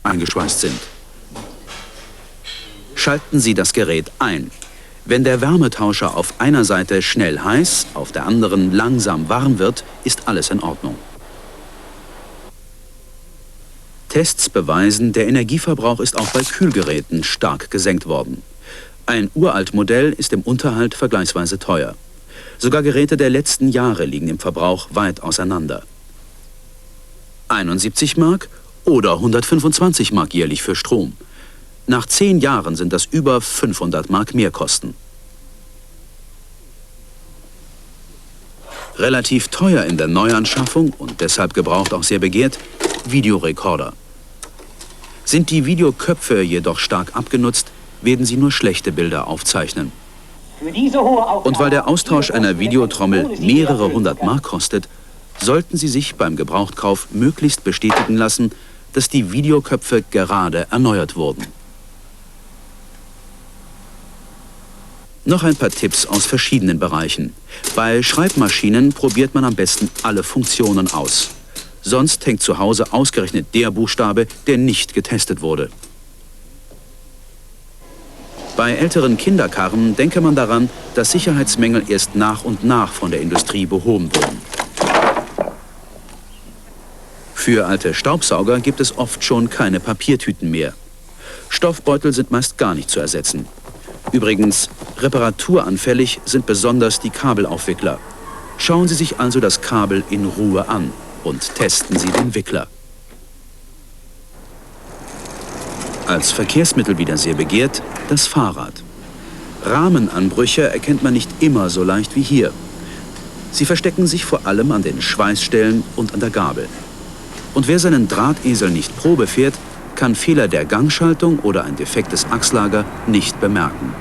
eingeschweißt sind. Schalten Sie das Gerät ein. Wenn der Wärmetauscher auf einer Seite schnell heiß, auf der anderen langsam warm wird, ist alles in Ordnung. Tests beweisen, der Energieverbrauch ist auch bei Kühlgeräten stark gesenkt worden. Ein Uralt-Modell ist im Unterhalt vergleichsweise teuer. Sogar Geräte der letzten Jahre liegen im Verbrauch weit auseinander. 71 Mark oder 125 Mark jährlich für Strom. Nach 10 Jahren sind das über 500 Mark Mehrkosten. Relativ teuer in der Neuanschaffung und deshalb gebraucht auch sehr begehrt, Videorekorder. Sind die Videoköpfe jedoch stark abgenutzt, werden sie nur schlechte Bilder aufzeichnen. Und weil der Austausch einer Videotrommel mehrere hundert Mark kostet, sollten Sie sich beim Gebrauchtkauf möglichst bestätigen lassen, dass die Videoköpfe gerade erneuert wurden. Noch ein paar Tipps aus verschiedenen Bereichen. Bei Schreibmaschinen probiert man am besten alle Funktionen aus. Sonst hängt zu Hause ausgerechnet der Buchstabe, der nicht getestet wurde. Bei älteren Kinderkarren denke man daran, dass Sicherheitsmängel erst nach und nach von der Industrie behoben wurden. Für alte Staubsauger gibt es oft schon keine Papiertüten mehr. Stoffbeutel sind meist gar nicht zu ersetzen. Übrigens, reparaturanfällig sind besonders die Kabelaufwickler. Schauen Sie sich also das Kabel in Ruhe an und testen Sie den Wickler. Als Verkehrsmittel wieder sehr begehrt, das Fahrrad. Rahmenanbrüche erkennt man nicht immer so leicht wie hier. Sie verstecken sich vor allem an den Schweißstellen und an der Gabel. Und wer seinen Drahtesel nicht Probe fährt, kann Fehler der Gangschaltung oder ein defektes Achslager nicht bemerken.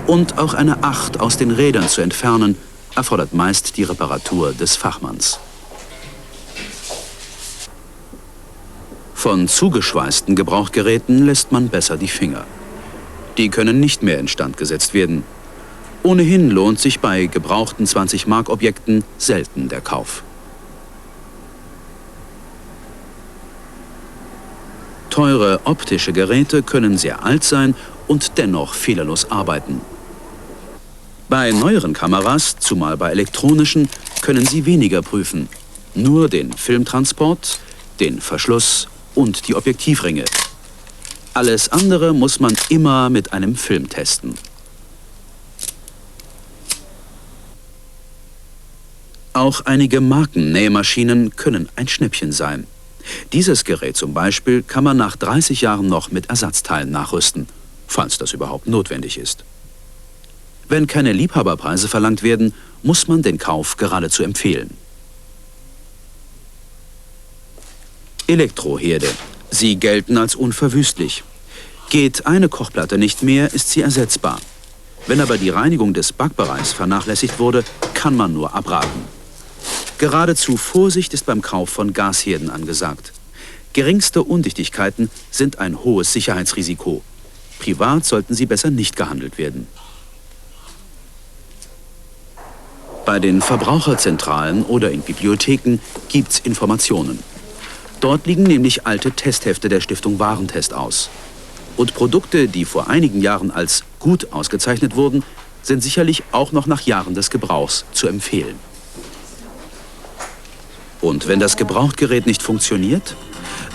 Und auch eine Acht aus den Rädern zu entfernen, erfordert meist die Reparatur des Fachmanns. Von zugeschweißten Gebrauchgeräten lässt man besser die Finger. Die können nicht mehr instand gesetzt werden. Ohnehin lohnt sich bei gebrauchten 20-Mark-Objekten selten der Kauf. Teure optische Geräte können sehr alt sein und dennoch fehlerlos arbeiten. Bei neueren Kameras, zumal bei elektronischen, können Sie weniger prüfen. Nur den Filmtransport, den Verschluss und die Objektivringe. Alles andere muss man immer mit einem Film testen. Auch einige Markennähmaschinen können ein Schnäppchen sein. Dieses Gerät zum Beispiel kann man nach 30 Jahren noch mit Ersatzteilen nachrüsten, falls das überhaupt notwendig ist. Wenn keine Liebhaberpreise verlangt werden, muss man den Kauf geradezu empfehlen. Elektroherde. Sie gelten als unverwüstlich. Geht eine Kochplatte nicht mehr, ist sie ersetzbar. Wenn aber die Reinigung des Backbereichs vernachlässigt wurde, kann man nur abraten. Geradezu Vorsicht ist beim Kauf von Gasherden angesagt. Geringste Undichtigkeiten sind ein hohes Sicherheitsrisiko. Privat sollten sie besser nicht gehandelt werden. Bei den Verbraucherzentralen oder in Bibliotheken gibt's Informationen. Dort liegen nämlich alte Testhefte der Stiftung Warentest aus. Und Produkte, die vor einigen Jahren als gut ausgezeichnet wurden, sind sicherlich auch noch nach Jahren des Gebrauchs zu empfehlen. Und wenn das Gebrauchtgerät nicht funktioniert,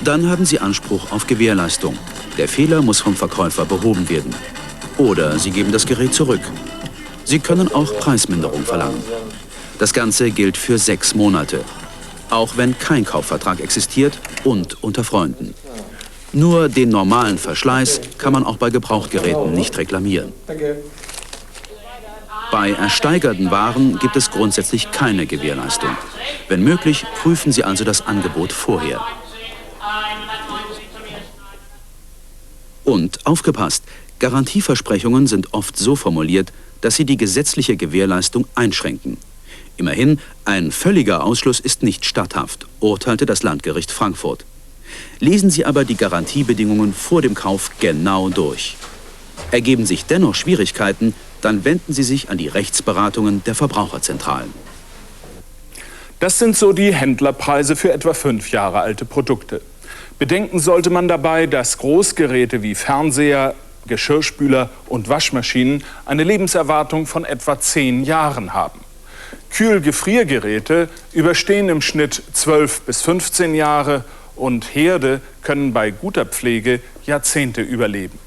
dann haben Sie Anspruch auf Gewährleistung. Der Fehler muss vom Verkäufer behoben werden. Oder Sie geben das Gerät zurück. Sie können auch Preisminderung verlangen. Das Ganze gilt für 6 Monate. Auch wenn kein Kaufvertrag existiert und unter Freunden. Nur den normalen Verschleiß kann man auch bei Gebrauchtgeräten nicht reklamieren. Bei ersteigerten Waren gibt es grundsätzlich keine Gewährleistung. Wenn möglich, prüfen Sie also das Angebot vorher. Und aufgepasst, Garantieversprechungen sind oft so formuliert, dass sie die gesetzliche Gewährleistung einschränken. Immerhin, ein völliger Ausschluss ist nicht statthaft, urteilte das Landgericht Frankfurt. Lesen Sie aber die Garantiebedingungen vor dem Kauf genau durch. Ergeben sich dennoch Schwierigkeiten, dann wenden Sie sich an die Rechtsberatungen der Verbraucherzentralen. Das sind so die Händlerpreise für etwa 5 Jahre alte Produkte. Bedenken sollte man dabei, dass Großgeräte wie Fernseher, Geschirrspüler und Waschmaschinen eine Lebenserwartung von etwa 10 Jahren haben. Kühl-Gefriergeräte überstehen im Schnitt 12 bis 15 Jahre und Herde können bei guter Pflege Jahrzehnte überleben.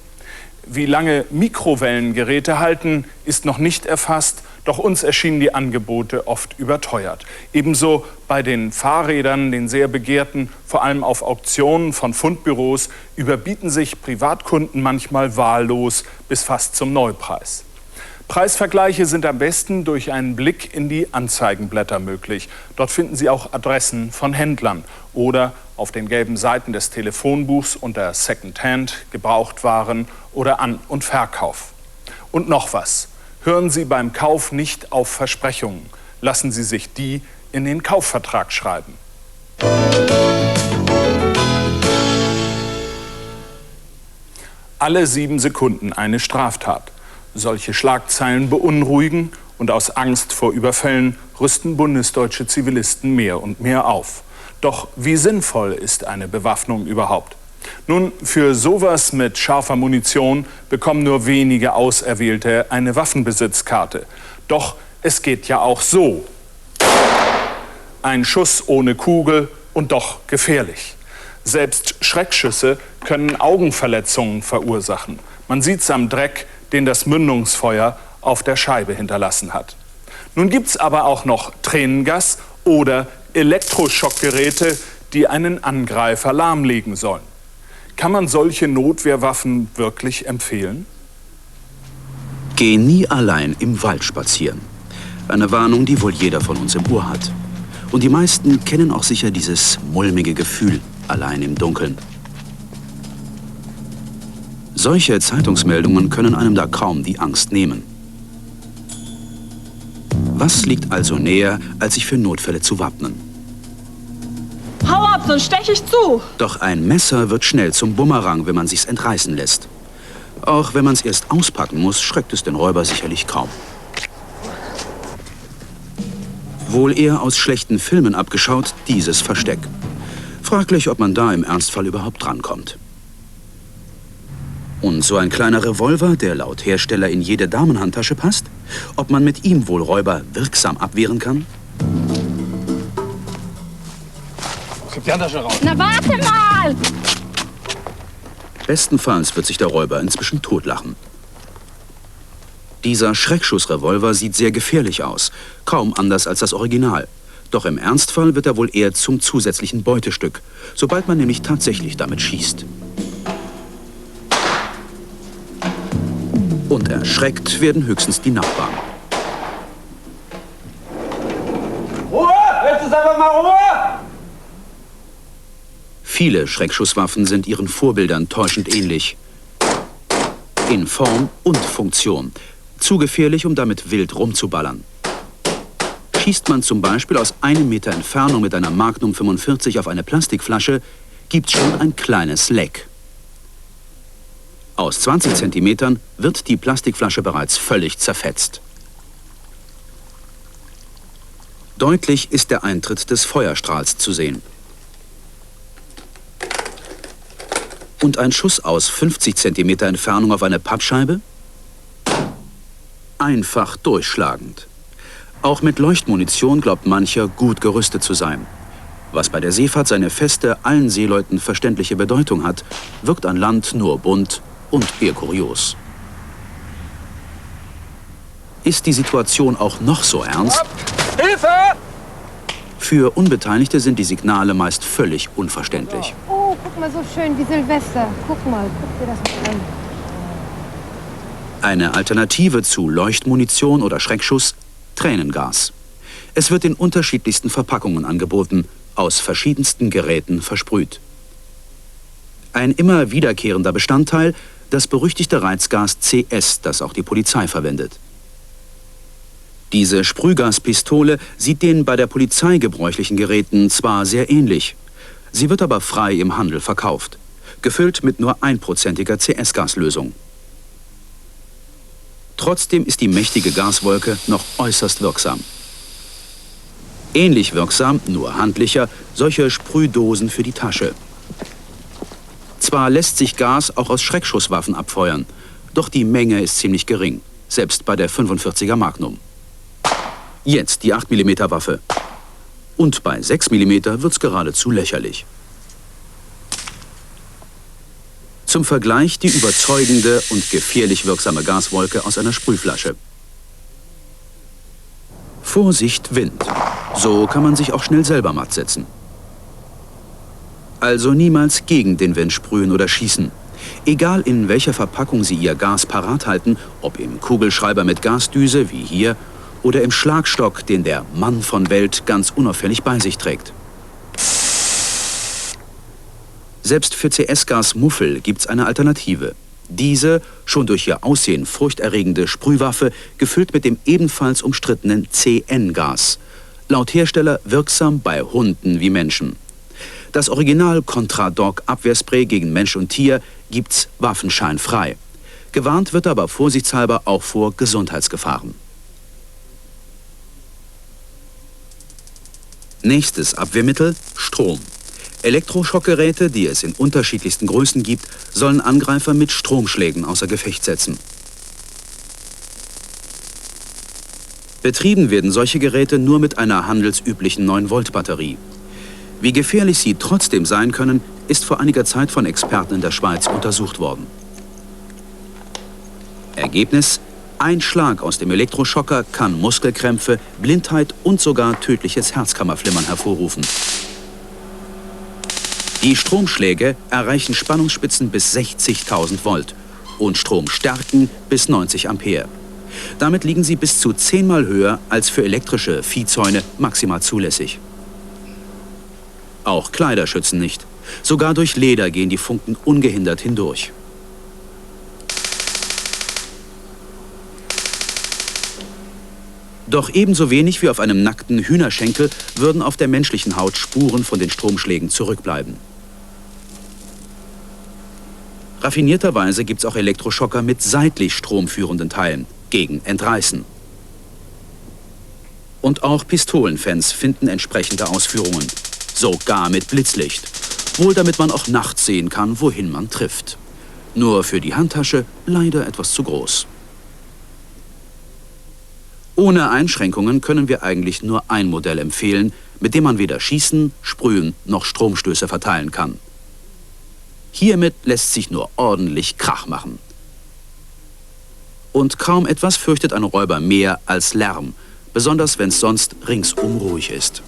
Wie lange Mikrowellengeräte halten, ist noch nicht erfasst, doch uns erschienen die Angebote oft überteuert. Ebenso bei den Fahrrädern, den sehr begehrten, vor allem auf Auktionen von Fundbüros, überbieten sich Privatkunden manchmal wahllos bis fast zum Neupreis. Preisvergleiche sind am besten durch einen Blick in die Anzeigenblätter möglich. Dort finden Sie auch Adressen von Händlern oder auf den gelben Seiten des Telefonbuchs unter Secondhand, Gebrauchtwaren oder An- und Verkauf. Und noch was. Hören Sie beim Kauf nicht auf Versprechungen. Lassen Sie sich die in den Kaufvertrag schreiben. Alle 7 Sekunden eine Straftat. Solche Schlagzeilen beunruhigen und aus Angst vor Überfällen rüsten bundesdeutsche Zivilisten mehr und mehr auf. Doch wie sinnvoll ist eine Bewaffnung überhaupt? Nun, für sowas mit scharfer Munition bekommen nur wenige Auserwählte eine Waffenbesitzkarte. Doch es geht ja auch so. Ein Schuss ohne Kugel und doch gefährlich. Selbst Schreckschüsse können Augenverletzungen verursachen. Man sieht's am Dreck, den das Mündungsfeuer auf der Scheibe hinterlassen hat. Nun gibt's aber auch noch Tränengas oder Elektroschockgeräte, die einen Angreifer lahmlegen sollen. Kann man solche Notwehrwaffen wirklich empfehlen? Geh nie allein im Wald spazieren. Eine Warnung, die wohl jeder von uns im Ohr hat. Und die meisten kennen auch sicher dieses mulmige Gefühl, allein im Dunkeln. Solche Zeitungsmeldungen können einem da kaum die Angst nehmen. Was liegt also näher, als sich für Notfälle zu wappnen? Hau ab, sonst stech ich zu! Doch ein Messer wird schnell zum Bumerang, wenn man sich's entreißen lässt. Auch wenn man es erst auspacken muss, schreckt es den Räuber sicherlich kaum. Wohl eher aus schlechten Filmen abgeschaut, dieses Versteck. Fraglich, ob man da im Ernstfall überhaupt drankommt. Und so ein kleiner Revolver, der laut Hersteller in jede Damenhandtasche passt? Ob man mit ihm wohl Räuber wirksam abwehren kann? Gib die Handtasche raus. Na warte mal! Bestenfalls wird sich der Räuber inzwischen totlachen. Dieser Schreckschussrevolver sieht sehr gefährlich aus, kaum anders als das Original. Doch im Ernstfall wird er wohl eher zum zusätzlichen Beutestück, sobald man nämlich tatsächlich damit schießt. Und erschreckt werden höchstens die Nachbarn. Ruhe! Jetzt ist einfach mal Ruhe! Viele Schreckschusswaffen sind ihren Vorbildern täuschend ähnlich. In Form und Funktion. Zu gefährlich, um damit wild rumzuballern. Schießt man zum Beispiel aus 1 Meter Entfernung mit einer Magnum 45 auf eine Plastikflasche, gibt's schon ein kleines Leck. Aus 20 Zentimetern wird die Plastikflasche bereits völlig zerfetzt. Deutlich ist der Eintritt des Feuerstrahls zu sehen. Und ein Schuss aus 50 Zentimeter Entfernung auf eine Pappscheibe? Einfach durchschlagend. Auch mit Leuchtmunition glaubt mancher, gut gerüstet zu sein. Was bei der Seefahrt seine feste, allen Seeleuten verständliche Bedeutung hat, wirkt an Land nur bunt und eher kurios. Ist die Situation auch noch so ernst? Hilfe! Für Unbeteiligte sind die Signale meist völlig unverständlich. Oh, guck mal, so schön wie Silvester. Guck mal, guck dir das mal an. Eine Alternative zu Leuchtmunition oder Schreckschuss: Tränengas. Es wird in unterschiedlichsten Verpackungen angeboten, aus verschiedensten Geräten versprüht. Ein immer wiederkehrender Bestandteil: das berüchtigte Reizgas CS, das auch die Polizei verwendet. Diese Sprühgaspistole sieht den bei der Polizei gebräuchlichen Geräten zwar sehr ähnlich, sie wird aber frei im Handel verkauft, gefüllt mit nur 1%iger CS-Gaslösung. Trotzdem ist die mächtige Gaswolke noch äußerst wirksam. Ähnlich wirksam, nur handlicher, solche Sprühdosen für die Tasche. Zwar lässt sich Gas auch aus Schreckschusswaffen abfeuern, doch die Menge ist ziemlich gering, selbst bei der 45er Magnum. Jetzt die 8 mm Waffe. Und bei 6 mm wird's geradezu lächerlich. Zum Vergleich die überzeugende und gefährlich wirksame Gaswolke aus einer Sprühflasche. Vorsicht, Wind. So kann man sich auch schnell selber matt setzen. Also niemals gegen den Wind sprühen oder schießen. Egal in welcher Verpackung Sie Ihr Gas parat halten, ob im Kugelschreiber mit Gasdüse wie hier oder im Schlagstock, den der Mann von Welt ganz unauffällig bei sich trägt. Selbst für CS-Gas-Muffel gibt's eine Alternative. Diese, schon durch ihr Aussehen furchterregende Sprühwaffe, gefüllt mit dem ebenfalls umstrittenen CN-Gas. Laut Hersteller wirksam bei Hunden wie Menschen. Das Original Contra-Dog-Abwehrspray gegen Mensch und Tier gibt's waffenscheinfrei. Gewarnt wird aber vorsichtshalber auch vor Gesundheitsgefahren. Nächstes Abwehrmittel: Strom. Elektroschockgeräte, die es in unterschiedlichsten Größen gibt, sollen Angreifer mit Stromschlägen außer Gefecht setzen. Betrieben werden solche Geräte nur mit einer handelsüblichen 9-Volt-Batterie. Wie gefährlich sie trotzdem sein können, ist vor einiger Zeit von Experten in der Schweiz untersucht worden. Ergebnis: Ein Schlag aus dem Elektroschocker kann Muskelkrämpfe, Blindheit und sogar tödliches Herzkammerflimmern hervorrufen. Die Stromschläge erreichen Spannungsspitzen bis 60.000 Volt und Stromstärken bis 90 Ampere. Damit liegen sie bis zu 10-mal höher als für elektrische Viehzäune maximal zulässig. Auch Kleider schützen nicht. Sogar durch Leder gehen die Funken ungehindert hindurch. Doch ebenso wenig wie auf einem nackten Hühnerschenkel würden auf der menschlichen Haut Spuren von den Stromschlägen zurückbleiben. Raffinierterweise gibt es auch Elektroschocker mit seitlich stromführenden Teilen gegen Entreißen. Und auch Pistolenfans finden entsprechende Ausführungen. Sogar mit Blitzlicht. Wohl damit man auch nachts sehen kann, wohin man trifft. Nur für die Handtasche leider etwas zu groß. Ohne Einschränkungen können wir eigentlich nur ein Modell empfehlen, mit dem man weder schießen, sprühen noch Stromstöße verteilen kann. Hiermit lässt sich nur ordentlich Krach machen. Und kaum etwas fürchtet ein Räuber mehr als Lärm, besonders wenn es sonst ringsum ruhig ist.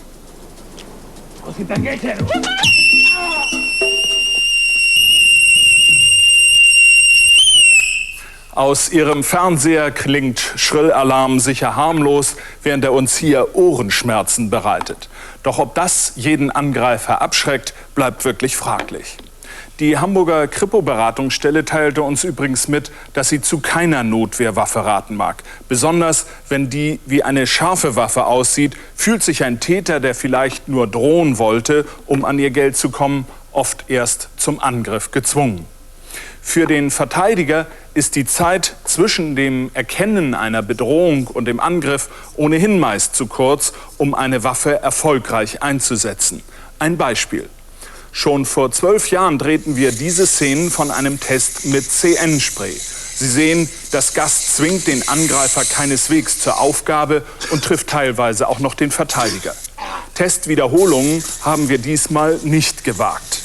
Aus Ihrem Fernseher klingt Schrillalarm sicher harmlos, während er uns hier Ohrenschmerzen bereitet. Doch ob das jeden Angreifer abschreckt, bleibt wirklich fraglich. Die Hamburger Kripo-Beratungsstelle teilte uns übrigens mit, dass sie zu keiner Notwehrwaffe raten mag. Besonders wenn die wie eine scharfe Waffe aussieht, fühlt sich ein Täter, der vielleicht nur drohen wollte, um an ihr Geld zu kommen, oft erst zum Angriff gezwungen. Für den Verteidiger ist die Zeit zwischen dem Erkennen einer Bedrohung und dem Angriff ohnehin meist zu kurz, um eine Waffe erfolgreich einzusetzen. Ein Beispiel. Schon vor 12 Jahren drehten wir diese Szenen von einem Test mit CN-Spray. Sie sehen, das Gas zwingt den Angreifer keineswegs zur Aufgabe und trifft teilweise auch noch den Verteidiger. Testwiederholungen haben wir diesmal nicht gewagt.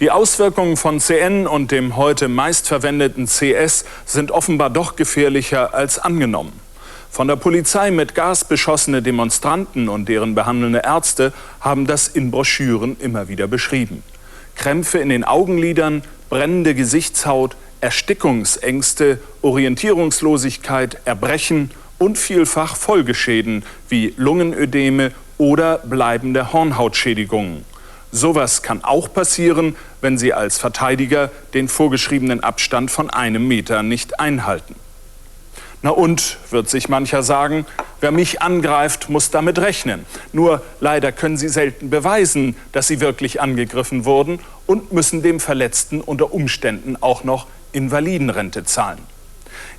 Die Auswirkungen von CN und dem heute meistverwendeten CS sind offenbar doch gefährlicher als angenommen. Von der Polizei mit Gas beschossene Demonstranten und deren behandelnde Ärzte haben das in Broschüren immer wieder beschrieben. Krämpfe in den Augenlidern, brennende Gesichtshaut, Erstickungsängste, Orientierungslosigkeit, Erbrechen und vielfach Folgeschäden wie Lungenödeme oder bleibende Hornhautschädigungen. Sowas kann auch passieren, wenn Sie als Verteidiger den vorgeschriebenen Abstand von 1 Meter nicht einhalten. Na und, wird sich mancher sagen, wer mich angreift, muss damit rechnen. Nur leider können sie selten beweisen, dass sie wirklich angegriffen wurden und müssen dem Verletzten unter Umständen auch noch Invalidenrente zahlen.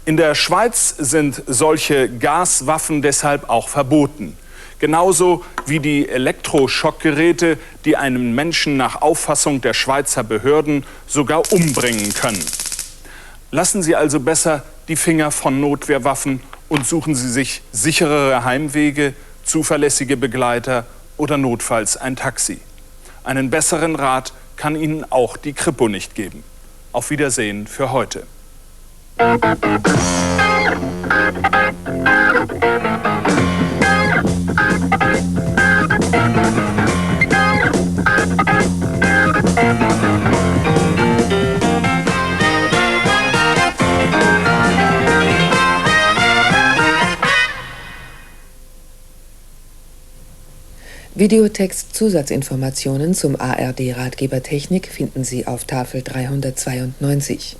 In der Schweiz sind solche Gaswaffen deshalb auch verboten. Genauso wie die Elektroschockgeräte, die einen Menschen nach Auffassung der Schweizer Behörden sogar umbringen können. Lassen Sie also besser die Finger von Notwehrwaffen und suchen Sie sich sicherere Heimwege, zuverlässige Begleiter oder notfalls ein Taxi. Einen besseren Rat kann Ihnen auch die Kripo nicht geben. Auf Wiedersehen für heute. Videotext-Zusatzinformationen zum ARD-Ratgeber Technik finden Sie auf Tafel 392.